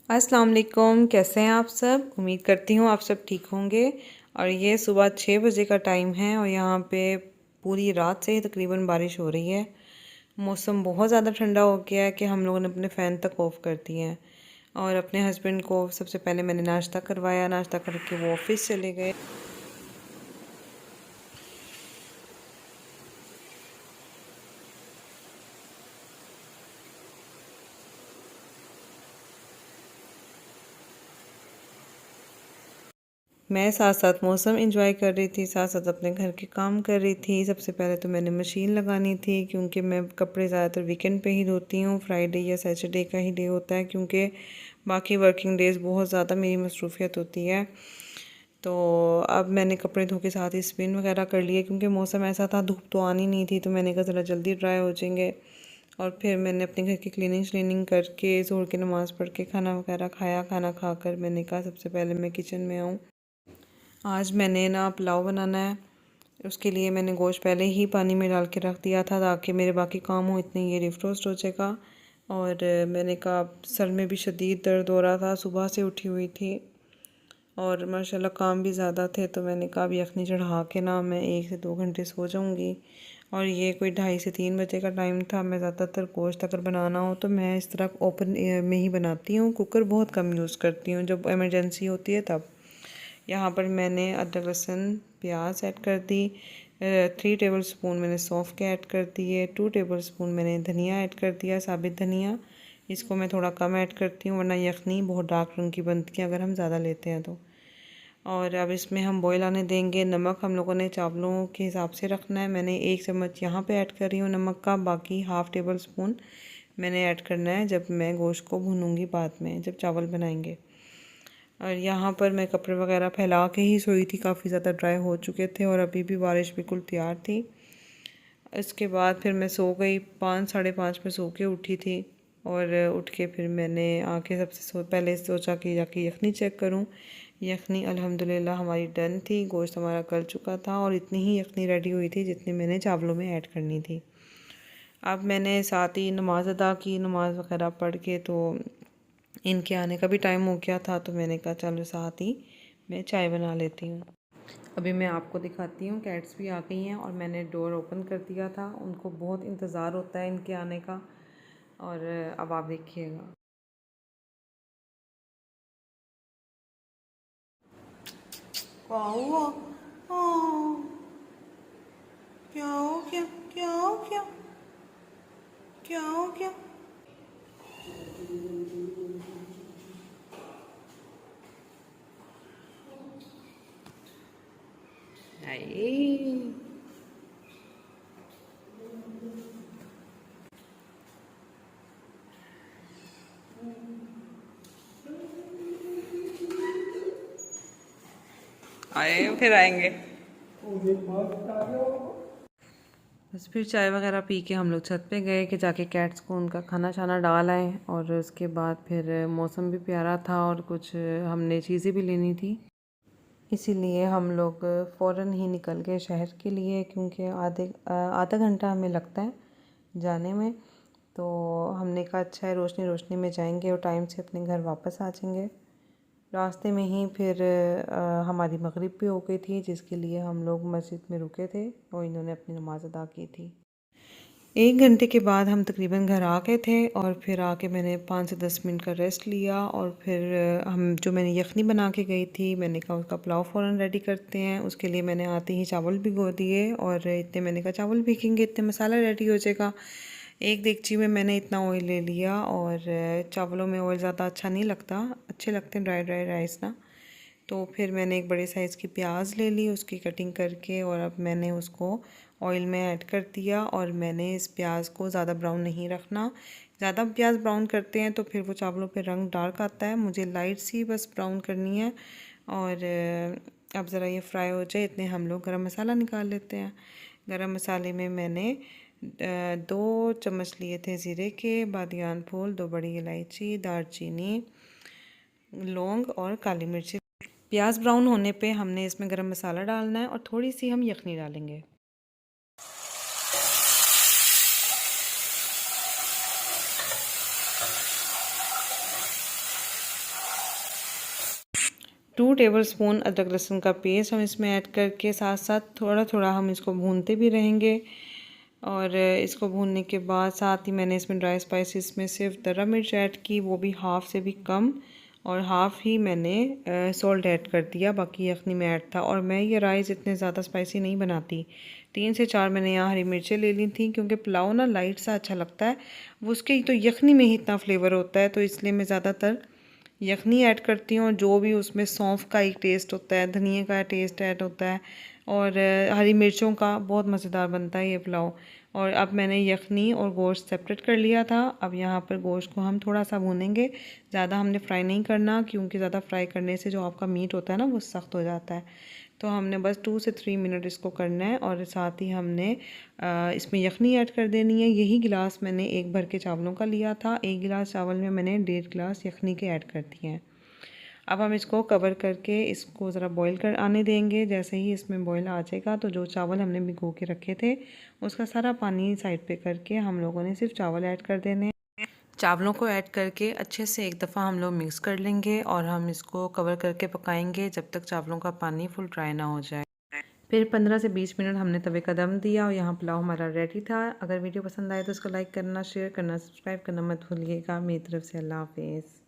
अस्सलाम वालेकुम, कैसे हैं आप सब। उम्मीद करती हूँ आप सब ठीक होंगे। और ये सुबह 6 बजे का टाइम है और यहाँ पे पूरी रात से ही तकरीबन बारिश हो रही है। मौसम बहुत ज़्यादा ठंडा हो गया है कि हम लोगों ने अपने फ़ैन तक ऑफ़ कर दिए हैं। और अपने हस्बैंड को सबसे पहले मैंने नाश्ता करवाया, नाश्ता करके वो ऑफ़िस चले गए। मैं साथ साथ मौसम एंजॉय कर रही थी, साथ साथ अपने घर के काम कर रही थी। सबसे पहले तो मैंने मशीन लगानी थी क्योंकि मैं कपड़े ज़्यादातर वीकेंड पे ही धोती हूँ। फ्राइडे या सैटरडे का ही डे होता है क्योंकि बाकी वर्किंग डेज़ बहुत ज़्यादा मेरी मसरूफियत होती है। तो अब मैंने कपड़े धो के साथ ही स्पिन वगैरह कर लिए क्योंकि मौसम ऐसा था, धूप तो आनी नहीं थी, तो मैंने कहा ज़रा जल्दी ड्राई हो जाएंगे। और फिर मैंने अपने घर की क्लीनिंग श्लीनिंग करके ज़ोहर की नमाज़ पढ़ के खाना वगैरह खाया। खाना खाकर मैंने कहा सबसे पहले मैं किचन में आऊँ। आज मैंने ना पुलाव बनाना है। उसके लिए मैंने गोश्त पहले ही पानी में डाल के रख दिया था ताकि मेरे बाकी काम हो इतने ये रिफ्रोस्ट हो जाएगा। और मैंने कहा सर में भी शदीद दर्द हो रहा था, सुबह से उठी हुई थी और माशाल्लाह काम भी ज़्यादा थे, तो मैंने कहा अब यखनी चढ़ा के ना मैं 1 से 2 घंटे सो जाऊंगी। और ये कोई 2:30 से 3 बजे का टाइम था। मैं ज़्यादातर गोश्त अगर बनाना हो तो मैं इस तरह ओपन एयर में ही बनाती हूँ, कुकर बहुत कम यूज़ करती हूँ, जब इमरजेंसी होती है तब। यहाँ पर मैंने अदरक लहसुन प्याज ऐड कर दी। 3 टेबल स्पून मैंने सौंफ के ऐड कर दिए। 2 टेबल स्पून मैंने धनिया ऐड कर दिया, साबित धनिया। इसको मैं थोड़ा कम ऐड करती हूँ वरना यखनी बहुत डार्क रंग की बनती है अगर हम ज़्यादा लेते हैं तो। और अब इसमें हम बॉयल आने देंगे। नमक हम लोगों ने चावलों के हिसाब से रखना है। मैंने 1 चम्मच यहाँ पे ऐड कर रही हूँ नमक का, बाकी ½ टेबल स्पून मैंने ऐड करना है जब मैं गोश्त को भूनूंगी बाद में, जब चावल बनाएंगे। और यहाँ पर मैं कपड़े वगैरह फैला के ही सोई थी, काफ़ी ज़्यादा ड्राई हो चुके थे और अभी भी बारिश बिल्कुल तैयार थी। इसके बाद फिर मैं सो गई, 5 साढ़े 5 में सो के उठी थी। और उठ के फिर मैंने आके पहले सोचा कि जाके यखनी चेक करूं। यखनी अल्हम्दुलिल्लाह हमारी डन थी, गोश्त हमारा गल चुका था और इतनी ही यखनी रेडी हुई थी जितनी मैंने चावलों में ऐड करनी थी। अब मैंने साथ ही नमाज़ अदा की, नमाज़ वगैरह पढ़ के तो इनके आने का भी टाइम हो गया था, तो मैंने कहा चलो साथ ही मैं चाय बना लेती हूँ। अभी मैं आपको दिखाती हूँ, कैट्स भी आ गई हैं और मैंने डोर ओपन कर दिया था। उनको बहुत इंतज़ार होता है इनके आने का। और अब आप देखिएगा। क्या हुआ? हाँ, क्या हो गया? क्या हो गया? क्या हो गया? आए आए फिर आएंगे। बस फिर चाय वगैरह पी के हम लोग छत पे गए कि जाके कैट्स को उनका खाना शाना डाल आए। और उसके बाद फिर मौसम भी प्यारा था और कुछ हमने चीज़ें भी लेनी थी, इसीलिए हम लोग फ़ौरन ही निकल गए शहर के लिए क्योंकि आधा घंटा हमें लगता है जाने में। तो हमने कहा अच्छा है, रोशनी रोशनी में जाएंगे और टाइम से अपने घर वापस आ जाएंगे। रास्ते में ही फिर हमारी मगरिब भी हो गई थी, जिसके लिए हम लोग मस्जिद में रुके थे और इन्होंने अपनी नमाज़ अदा की थी। 1 घंटे के बाद हम तकरीबन घर आ गए थे और फिर आके मैंने 5 से 10 मिनट का रेस्ट लिया। और फिर हम जो मैंने यखनी बना के गई थी, मैंने कहा उसका पुलाव फ़ौरन रेडी करते हैं। उसके लिए मैंने आते ही चावल भिगो दिए और इतने मैंने कहा चावल भीगेंगे इतने मसाला रेडी हो जाएगा। एक देगची में मैंने इतना ऑयल ले लिया और चावलों में ऑयल ज़्यादा अच्छा नहीं लगता, अच्छे लगते हैं ड्राई ड्राई राइस ना। तो फिर मैंने एक बड़े साइज़ की प्याज ले ली, उसकी कटिंग करके, और अब मैंने उसको ऑयल में ऐड कर दिया। और मैंने इस प्याज को ज़्यादा ब्राउन नहीं रखना, ज़्यादा प्याज ब्राउन करते हैं तो फिर वो चावलों पे रंग डार्क आता है। मुझे लाइट सी बस ब्राउन करनी है। और अब ज़रा ये फ्राई हो जाए इतने हम लोग गरम मसाला निकाल लेते हैं। गरम मसाले में मैंने 2 चम्मच लिए थे ज़ीरे के, बादियान फूल, 2 बड़ी इलायची, दालचीनी, लौंग और काली मिर्ची। प्याज ब्राउन होने पे हमने इसमें गरम मसाला डालना है और थोड़ी सी हम यखनी डालेंगे। 2 टेबलस्पून अदरक लहसुन का पेस्ट हम इसमें ऐड करके साथ साथ थोड़ा थोड़ा हम इसको भूनते भी रहेंगे। और इसको भूनने के बाद साथ ही मैंने इसमें ड्राई स्पाइसेस में सिर्फ दरा मिर्च ऐड की, वो भी हाफ़ से भी कम, और हाफ़ ही मैंने सॉल्ट ऐड कर दिया, बाकी यखनी में ऐड था। और मैं ये राइस इतने ज़्यादा स्पाइसी नहीं बनाती, 3 से 4 मैंने यहाँ हरी मिर्चें ले ली थी, क्योंकि पुलाव ना लाइट सा अच्छा लगता है, वो उसके तो यखनी में ही इतना फ्लेवर होता है, तो इसलिए मैं ज़्यादातर यखनी ऐड करती हूँ। और जो भी उसमें सौंफ का एक टेस्ट होता है, धनिए का टेस्ट ऐड होता है, और हरी मिर्चों का, बहुत मज़ेदार बनता है ये पुलाव। और अब मैंने यखनी और गोश्त सेपरेट कर लिया था। अब यहाँ पर गोश्त को हम थोड़ा सा भूनेंगे, ज़्यादा हमने फ्राई नहीं करना, क्योंकि ज़्यादा फ्राई करने से जो आपका मीट होता है ना वो सख्त हो जाता है। तो हमने बस 2 से 3 मिनट इसको करना है। और साथ ही हमने इसमें यखनी ऐड कर देनी है। यही गिलास मैंने 1 भर के चावलों का लिया था, 1 गिलास चावल में मैंने 1.5 गिलास यखनी के ऐड कर दिए हैं। अब हम इसको कवर करके इसको ज़रा बॉईल कर आने देंगे। जैसे ही इसमें बॉईल आ जाएगा तो जो चावल हमने भिगो के रखे थे उसका सारा पानी साइड पे करके हम लोगों ने सिर्फ चावल ऐड कर देने। चावलों को ऐड करके अच्छे से एक दफ़ा हम लोग मिक्स कर लेंगे और हम इसको कवर करके पकाएंगे जब तक चावलों का पानी फुल ड्राई ना हो जाए। फिर 15 से 20 मिनट हमने तवे का दम दिया और यहाँ पुलाव हमारा रेडी था। अगर वीडियो पसंद आए तो उसको लाइक करना, शेयर करना, सब्सक्राइब करना मत भूलिएगा। मेरी तरफ से अल्लाह हाफिज़।